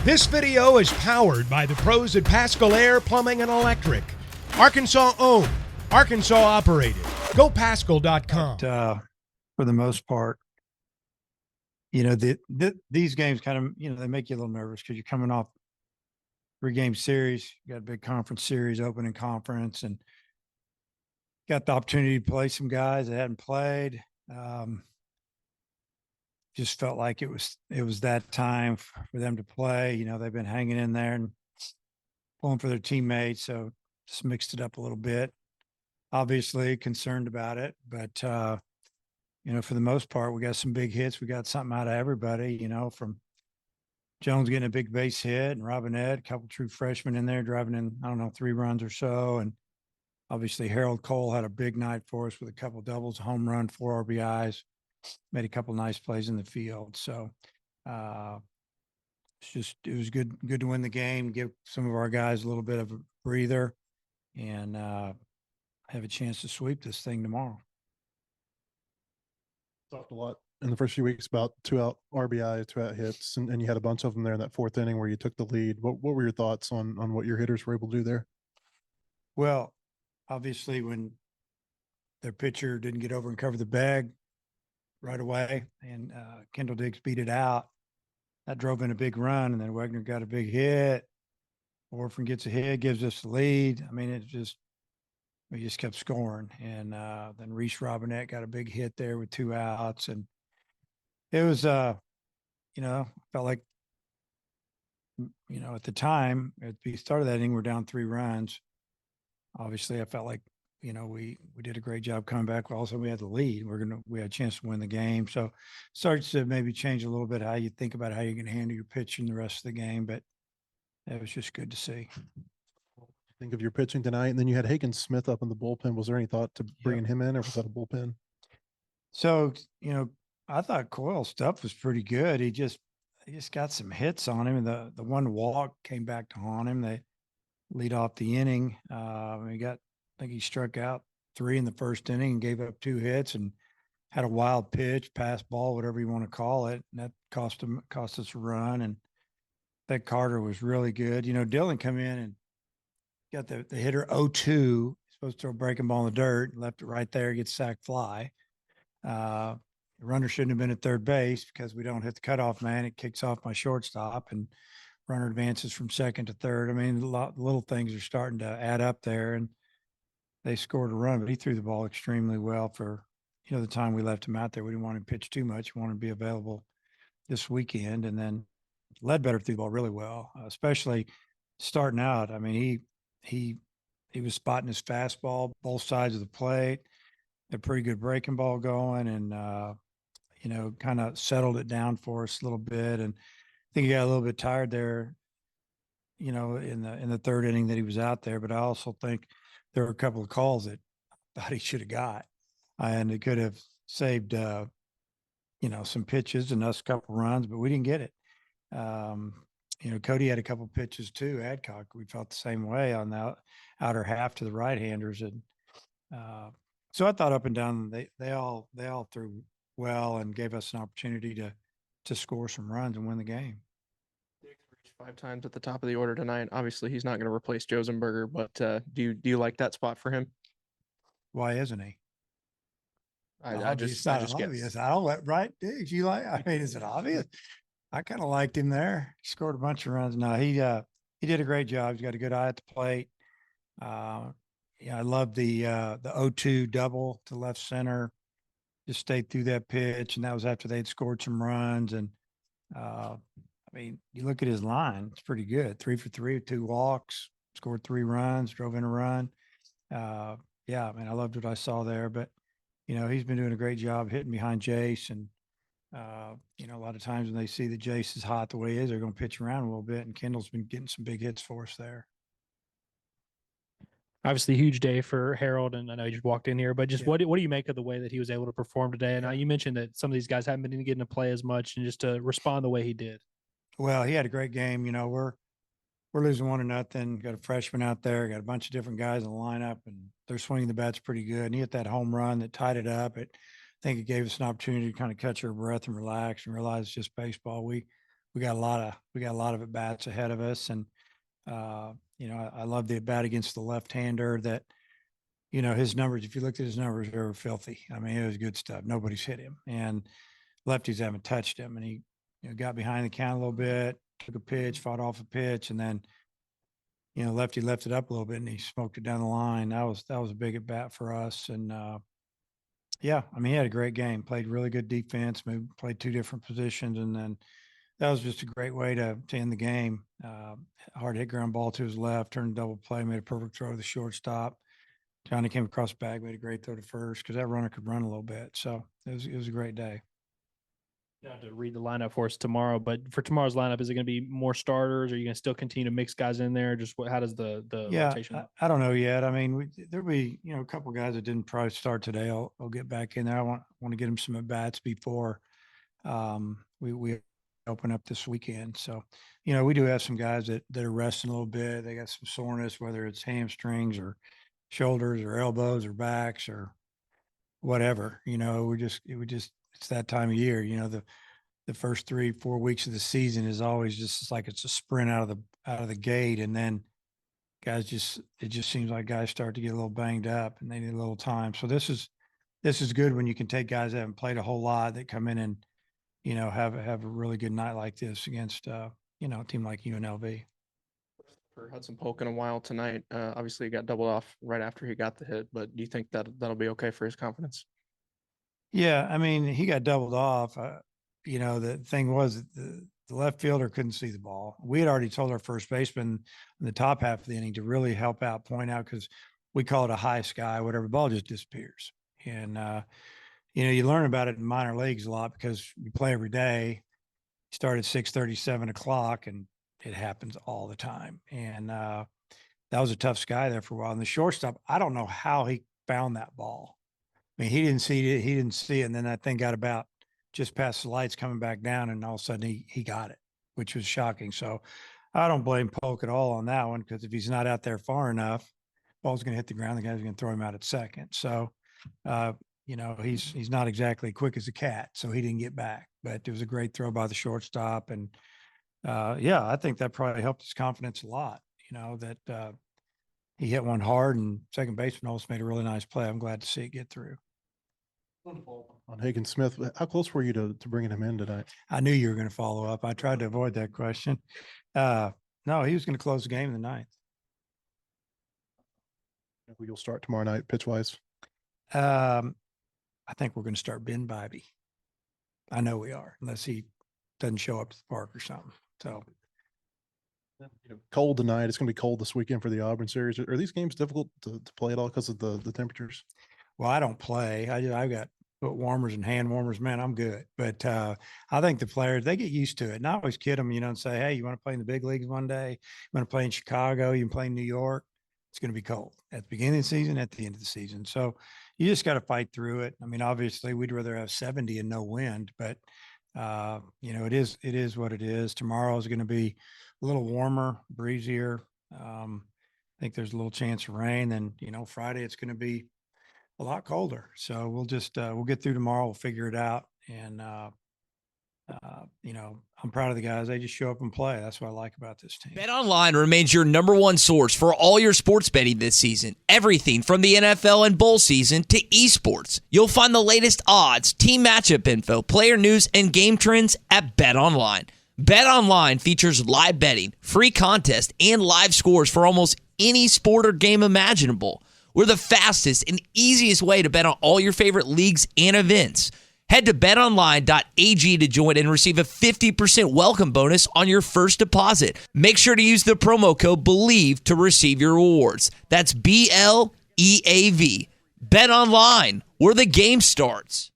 This video is powered by the pros at Pascal Air Plumbing and Electric. Arkansas owned, Arkansas operated. GoPascal.com. For the most part, these games kind of, they make you a little nervous because you're coming off 3-game series. You got a big conference series, opening conference, and got the opportunity to play some guys that hadn't played. Just felt like it was that time for them to play. They've been hanging in there and pulling for their teammates, so just mixed it up a little bit. Obviously concerned about it, but for the most part, we got some big hits. We got something out of everybody, from Jones getting a big base hit and Robinette, a couple true freshmen in there driving in, 3 runs or so. And obviously Harold Cole had a big night for us with a couple doubles, home run, 4 RBIs, made a couple nice plays in the field. So it was good to win the game, give some of our guys a little bit of a breather, and have a chance to sweep this thing tomorrow. Talked a lot in the first few weeks about 2-out RBI, 2-out hits, and you had a bunch of them there in that 4th inning where you took the lead. What were your thoughts on what your hitters were able to do there? Well, obviously when their pitcher didn't get over and cover the bag right away, and Kendall Diggs beat it out, that drove in a big run, and then Wegner got a big hit. Orphan gets a hit, gives us the lead. I mean, we just kept scoring. And then Reese Robinette got a big hit there with 2 outs. And it was, felt like, at the time, at the start of that inning, we're down 3 runs. Obviously, I felt like, we did a great job coming back. Also, we had the lead. We had a chance to win the game. So starts to maybe change a little bit how you think about how you're going to handle your pitching the rest of the game. But it was just good to see. Think of your pitching tonight, and then you had Hagen Smith up in the bullpen. Was there any thought to bringing him in, or was that a bullpen? So, I thought Coyle's stuff was pretty good. He just got some hits on him, and the one walk came back to haunt him. They lead off the inning. I think he struck out 3 in the first inning and gave up 2 hits and had a wild pitch, pass ball, whatever you want to call it. And that cost us a run. And that Carter was really good. Dylan come in and got the hitter 0-2, supposed to throw a breaking ball in the dirt, left it right there, gets sack fly. The runner shouldn't have been at third base because we don't hit the cutoff man. It kicks off my shortstop, and runner advances from second to third. I mean, little things are starting to add up there, and they scored a run, but he threw the ball extremely well for, the time we left him out there. We didn't want him to pitch too much. We wanted to be available this weekend. And then Ledbetter threw the ball really well, especially starting out. I mean, he was spotting his fastball, both sides of the plate, a pretty good breaking ball going, and, kind of settled it down for us a little bit. And I think he got a little bit tired there, in the 3rd inning that he was out there. But I also think there were a couple of calls that I thought he should have got, and it could have saved, some pitches and us a couple runs, but we didn't get it. Cody had a couple pitches too. Adcock, we felt the same way on the outer half to the right-handers. And so I thought up and down, they all threw well and gave us an opportunity to score some runs and win the game. 5 times at the top of the order tonight. Obviously, he's not going to replace Josenberger, but do you like that spot for him? Why isn't he? I just obvious. I don't let right Diggs. Is it obvious? I kind of liked him there. He scored a bunch of runs. No, he did a great job. He's got a good eye at the plate. I love the 0-2 double to left center. Just stayed through that pitch, and that was after they'd scored some runs. And you look at his line; it's pretty good. 3 for 3 with 2 walks, scored 3 runs, drove in a run. I loved what I saw there. But he's been doing a great job hitting behind Jace, and a lot of times when they see that Jace is hot the way he is, they're going to pitch around a little bit. And Kendall's been getting some big hits for us there. Obviously, a huge day for Harold, and I know you just walked in here, but just what do you make of the way that he was able to perform today? And you mentioned that some of these guys haven't been getting to play as much, and just to respond the way he did. Well, he had a great game. We're losing 1-0. Got a freshman out there, got a bunch of different guys in the lineup, and they're swinging the bats pretty good. And he hit that home run that tied it up. I think it gave us an opportunity to kind of catch our breath and relax and realize it's just baseball. We we got a lot of at bats ahead of us, and I love the at bat against the left-hander. That his numbers. If you looked at his numbers, they were filthy. I mean, it was good stuff. Nobody's hit him, and lefties haven't touched him. And he got behind the count a little bit, took a pitch, fought off a pitch, and then lefty left it up a little bit and he smoked it down the line. That was a big at bat for us. And he had a great game, played really good defense, played two different positions. And then that was just a great way to end the game. Hard hit ground ball to his left, turned double play, made a perfect throw to the shortstop. Johnny came across the bag, made a great throw to first because that runner could run a little bit. So it was a great day. Not to read the lineup for us tomorrow, but for tomorrow's lineup, is it going to be more starters? Or are you going to still continue to mix guys in there? Just how does the rotation? I don't know yet. I mean, there'll be a couple guys that didn't probably start today. I'll get back in there. I want to get them some at bats before we open up this weekend. So we do have some guys that are resting a little bit. They got some soreness, whether it's hamstrings or shoulders or elbows or backs or whatever. It's that time of year. The first 3-4 weeks of the season is always just like it's a sprint out of the gate, and then it just seems like guys start to get a little banged up and they need a little time. So this is good when you can take guys that haven't played a whole lot that come in and have a really good night like this against a team like UNLV. For Hudson Polk in a while tonight. Obviously, he got doubled off right after he got the hit, but do you think that'll be okay for his confidence? Yeah, I mean, he got doubled off. The thing was the left fielder couldn't see the ball. We had already told our first baseman in the top half of the inning to really help out, point out, because we call it a high sky, whatever, the ball just disappears. And, you learn about it in minor leagues a lot because you play every day. You start at 6:30, 7 o'clock, and it happens all the time. And that was a tough sky there for a while. And the shortstop, I don't know how he found that ball. I mean, he didn't see it. He didn't see it. And then that thing got about just past the lights coming back down, and all of a sudden he got it, which was shocking. So I don't blame Polk at all on that one, because if he's not out there far enough, ball's going to hit the ground. The guy's going to throw him out at second. So, he's not exactly quick as a cat, so he didn't get back. But it was a great throw by the shortstop. And, I think that probably helped his confidence a lot, that he hit one hard, and second baseman almost made a really nice play. I'm glad to see it get through. On Hagen Smith, how close were you to bringing him in tonight? I knew you were going to follow up. I tried to avoid that question. No, he was going to close the game in the ninth. You'll start tomorrow night, pitch wise. I think we're going to start Ben Bybee. I know we are, unless he doesn't show up to the park or something. So cold tonight. It's going to be cold this weekend for the Auburn series. Are these games difficult to play at all because of the temperatures? Well, I don't play. I've got foot warmers and hand warmers. Man, I'm good. But I think the players, they get used to it. And I always kid them, and say, hey, you want to play in the big leagues one day? You want to play in Chicago? You can play in New York? It's going to be cold at the beginning of the season, at the end of the season. So you just got to fight through it. I mean, obviously, we'd rather have 70 and no wind, but it is what it is. Tomorrow is going to be a little warmer, breezier. I think there's a little chance of rain. Then, Friday it's going to be a lot colder. So we'll just we'll get through tomorrow. We'll figure it out. And I'm proud of the guys. They just show up and play. That's what I like about this team. BetOnline remains your number one source for all your sports betting this season. Everything from the NFL and bowl season to esports. You'll find the latest odds, team matchup info, player news, and game trends at BetOnline. BetOnline features live betting, free contests, and live scores for almost any sport or game imaginable. We're the fastest and easiest way to bet on all your favorite leagues and events. Head to betonline.ag to join and receive a 50% welcome bonus on your first deposit. Make sure to use the promo code BELIEVE to receive your rewards. That's BLEAV. BetOnline, where the game starts.